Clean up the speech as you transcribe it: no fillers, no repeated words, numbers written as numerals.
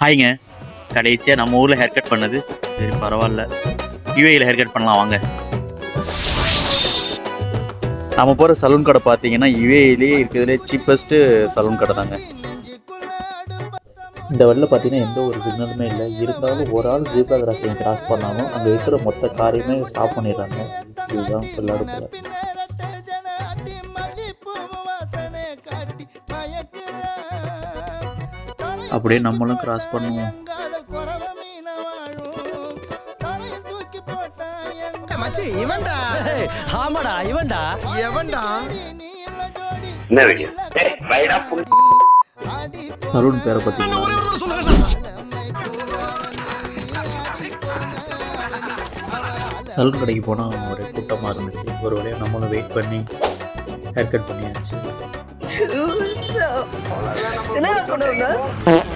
ஹாய்ங்க. கடைசியாக நம்ம ஊரில் ஹேர் கட் பண்ணது. சரி பரவாயில்ல, யூஏயில் ஹேர் கட் பண்ணலாம் வாங்க. நம்ம போகிற சலூன் கடை பார்த்தீங்கன்னா யூஏயிலேயே இருக்கிறதுலே சீப்பஸ்ட்டு சலூன் கடை தாங்க. இந்த வழியில் பார்த்தீங்கன்னா எந்த ஒரு சிக்னலுமே இல்லை. இருந்தாலும் ஒரு ஆள் ஜீப்ரா கிராசிங் கிராஸ் பண்ணாலும் அங்கே இருக்கிற மொத்த காரையுமே ஸ்டாப் பண்ணிடுறாங்க. இதுதான் விளையாடுக்குள்ள. அப்படியே நம்மளும் கிராஸ் பண்ணுவோம். சலூன் பேரை பார்த்தீங்கன்னா சலூன் கடைக்கு போனால் ஒரு கூட்டமாக இருந்துச்சு. ஒரு வழியாக நம்மளும் வெயிட் பண்ணி ஹேர் கட் பண்ணியாச்சு. என்ன பண்ணுவோம்